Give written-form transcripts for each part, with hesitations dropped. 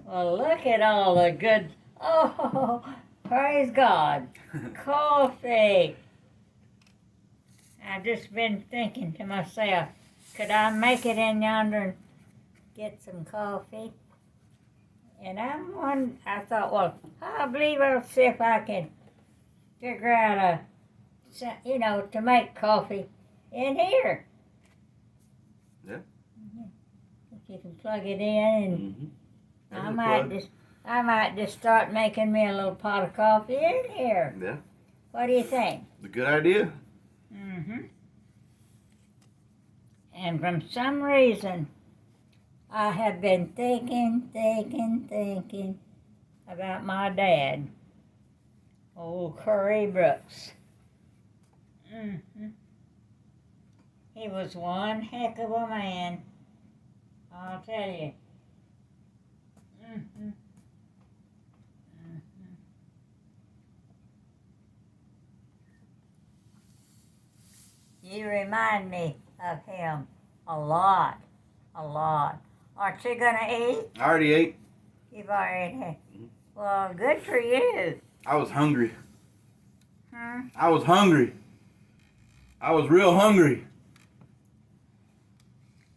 Well, look at all the good. Oh, praise God. Coffee. I've just been thinking to myself, could I make it in yonder and get some coffee? And I thought, well, I believe I'll see if I can figure out to make coffee in here. Yeah. If you can plug it in, and Mm-hmm. I might just start making me a little pot of coffee in here. Yeah. What do you think? A good idea. Mm-hmm. And from some reason, I have been thinking about my dad, old Curry Brooks. Mm-hmm. He was one heck of a man, I'll tell you. Mm-hmm. Mm-hmm. You remind me of him a lot, a lot. Aren't you gonna eat? I already ate. You've already had. Well, good for you. I was hungry. Hmm? I was hungry. I was real hungry.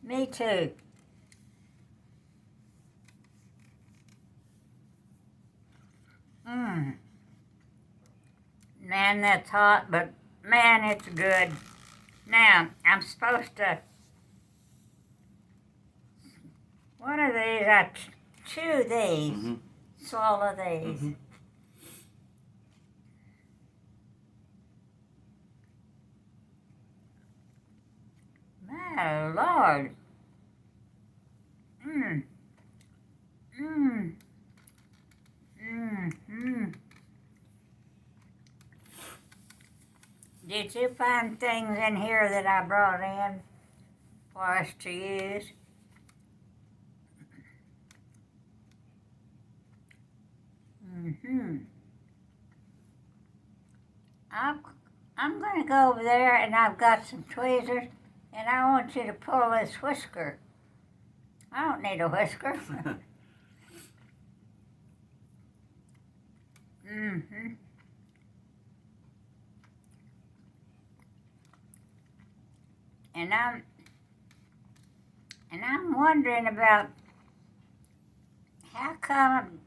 Me too. Mmm. Man, that's hot, but man, it's good. Now, I'm supposed to. One of these, I chew these, Mm-hmm. swallow these. Mm-hmm. My Lord. Mmm. Mmm. Mmm. Mmm. Did you find things in here that I brought in for us to use? Mm-hmm. I'm going to go over there, and I've got some tweezers, and I want you to pull this whisker. I don't need a whisker. Mm-hmm. And I'm wondering about how come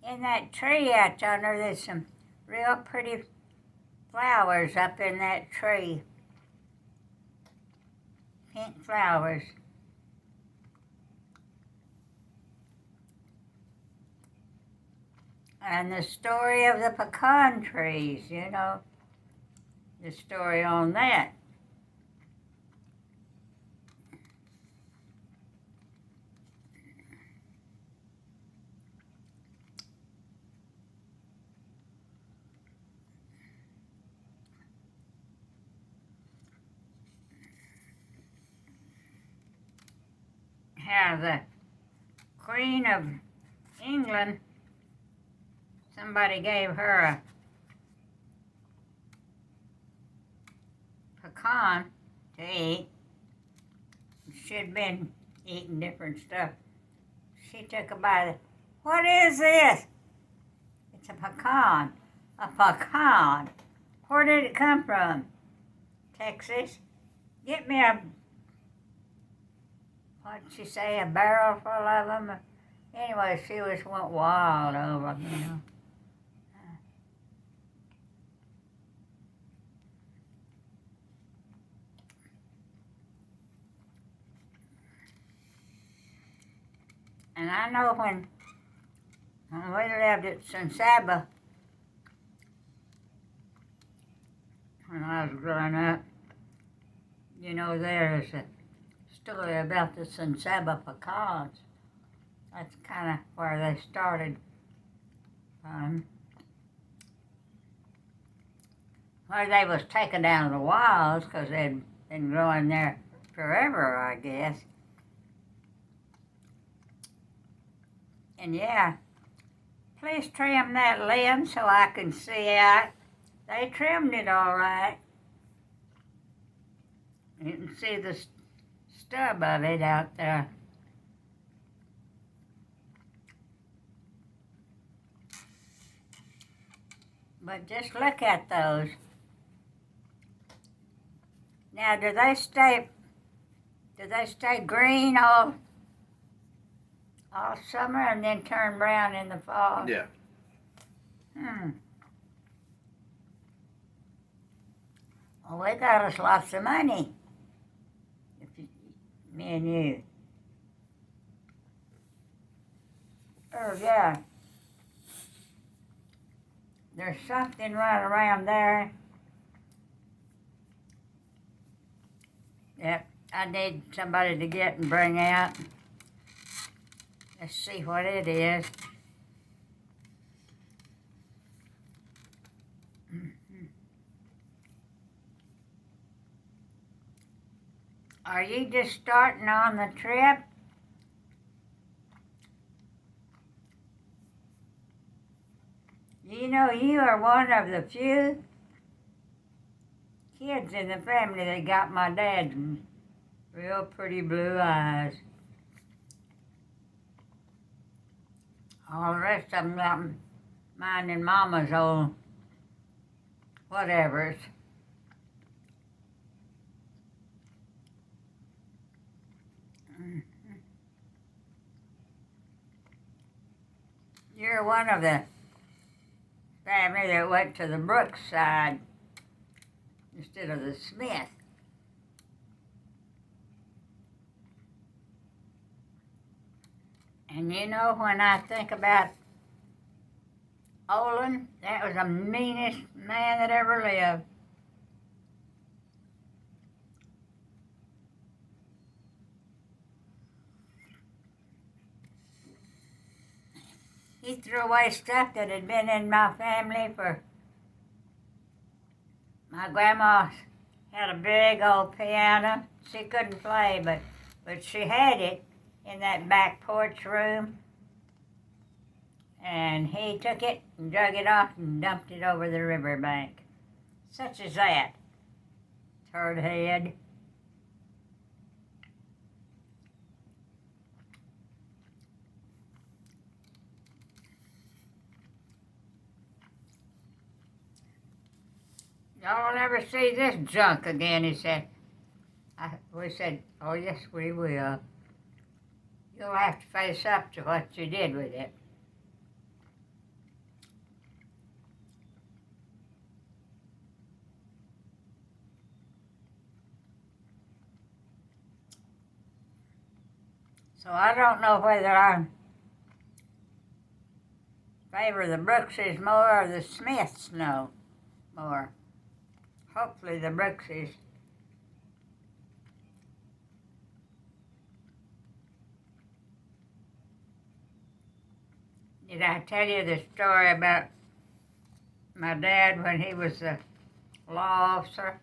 in that tree out yonder there's some real pretty flowers up in that tree. Pink flowers. And the story of the pecan trees, the story on that. How the Queen of England, somebody gave her a pecan to eat. She'd been eating different stuff. She took a bite. What is this? It's a pecan. A pecan. Where did it come from? Texas. Get me what'd she say, a barrel full of them? Anyway, she went wild over them, And I know when we lived at San Saba, when I was growing up, there's a story about the San Saba pecans. That's kind of where they started from. Where they was taken down to the wilds because they'd been growing there forever, I guess. And yeah, please trim that limb so I can see out. They trimmed it all right. You can see the stub of it out there. But just look at those. Now, do they stay green all summer and then turn brown in the fall? Yeah. Well, we got us lots of money. Me and you. Oh, yeah. There's something right around there. Yep, I need somebody to get and bring out. Let's see what it is. Are you just starting on the trip? You know, you are one of the few kids in the family that got my dad's real pretty blue eyes. All the rest of them got mine and Mama's old whatevers. You're one of the family that went to the Brooks side instead of the Smith. And you know, when I think about Olin, that was the meanest man that ever lived. He threw away stuff that had been in my family for... My grandma had a big old piano. She couldn't play, but she had it in that back porch room. And he took it and dug it off and dumped it over the riverbank. Such as that. Turd head. Y'all will never see this junk again, he said. We said, oh yes, we will. You'll have to face up to what you did with it. So I don't know whether I favor the Brookses more or the Smiths more. Hopefully the Brookses. Did I tell you the story about my dad when he was a law officer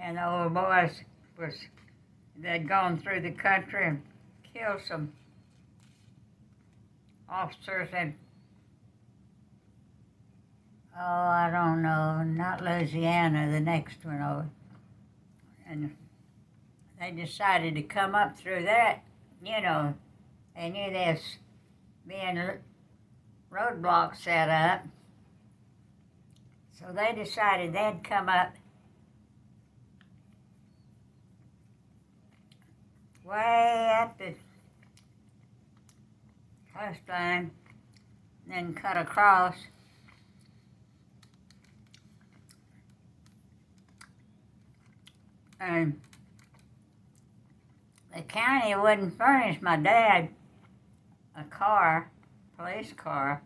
and the old boys they'd gone through the country and killed some officers in, oh, I don't know, not Louisiana, the next one over. And they decided to come up through that, you know, they knew there's being roadblocks set up. So they decided they'd come up way up the coastline, then cut across. And the county wouldn't furnish my dad a car, police car.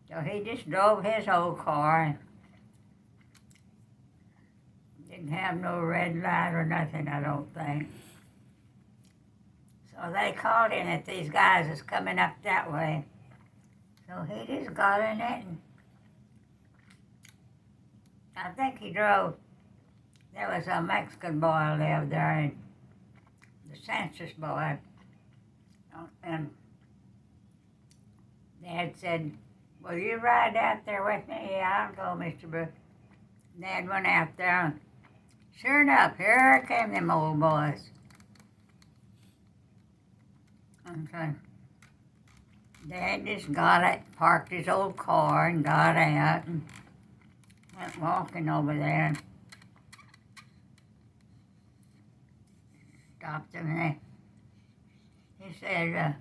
So he just drove his old car. Didn't have no red light or nothing, I don't think. So they called in that these guys is coming up that way. So he just got in it and I think he drove. There was a Mexican boy lived there, and the census boy. And Dad said, will you ride out there with me? Yeah, I'll go, Mr. Brooks. Dad went out there, and sure enough, here came them old boys. Okay. Dad just got it, parked his old car and got out and went walking over there and stopped him and he said,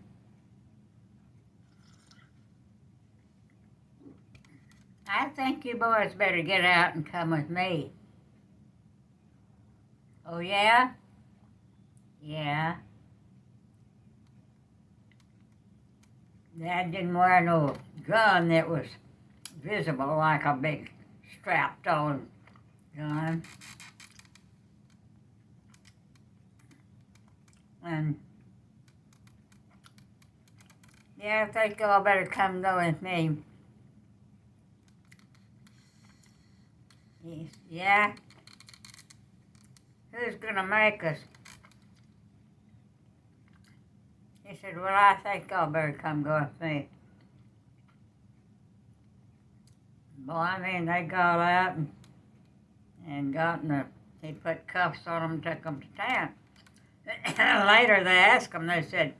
I think you boys better get out and come with me. Oh, yeah? Yeah. Dad didn't wear no gun that was visible like a big strapped on gun. And yeah, I think y'all better come go with me. Yeah? Who's gonna make us? He said, well, I think y'all better come go with me. Well, I mean, they got out and got in the, he put cuffs on them, took them to town. Later they asked them, they said,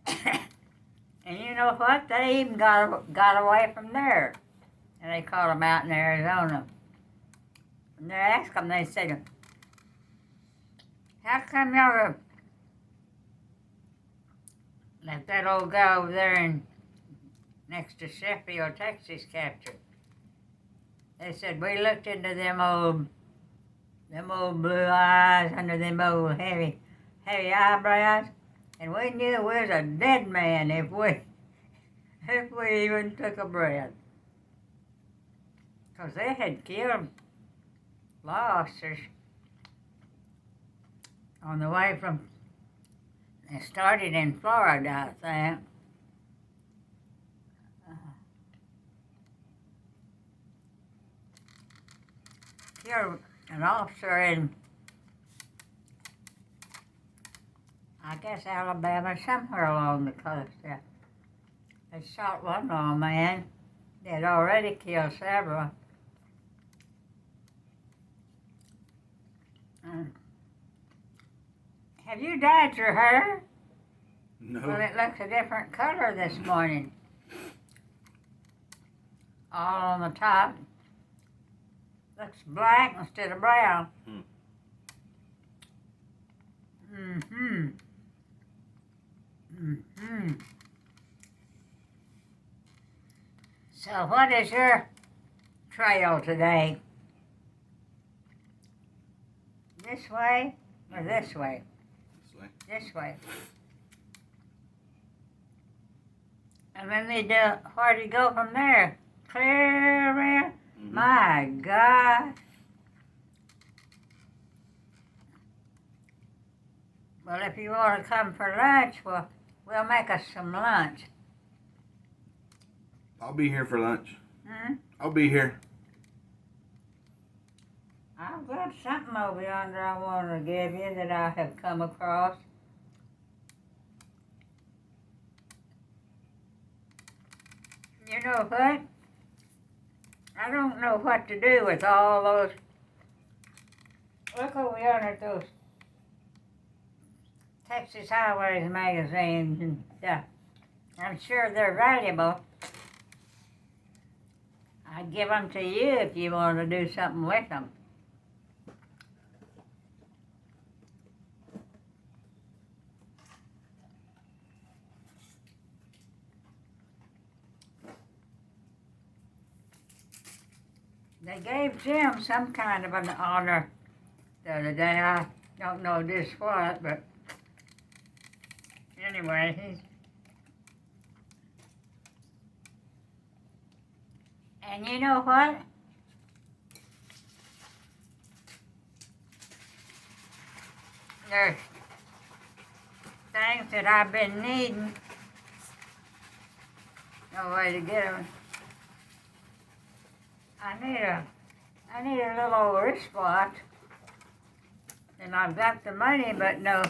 and you know what? They even got away from there. And they caught them out in Arizona. And they asked them, they said, how come y'all let that old guy over there next to Sheffield, Texas, captured? They said, we looked into them old blue eyes under them old heavy eyebrows, and we knew we was a dead man if we even took a breath. 'Cause they had killed law officers on the way from, they started in Florida, I think. Killed an officer in, I guess, Alabama, somewhere along the coast there. They shot one old man. They had already killed several. Have you dyed your hair? No. Well, it looks a different color this morning. All on the top. Looks black instead of brown. Mm-hmm. Mm-hmm. So what is your trail today? This way or this way? This way. This way. And then where do you go from there? Clear around? Mm-hmm. My God. Well, if you want to come for lunch, we'll make us some lunch. I'll be here for lunch. Hmm? I'll be here. I've got something over yonder I want to give you that I have come across. You know what? I don't know what to do with all those. Look over yonder at those Texas Highways magazines and stuff. I'm sure they're valuable. I'd give them to you if you want to do something with them. They gave Jim some kind of an honor the other day. I don't know just what, but anyway, and you know what? There's things that I've been needing. No way to get them. I need a little wristwatch, and I've got the money, but no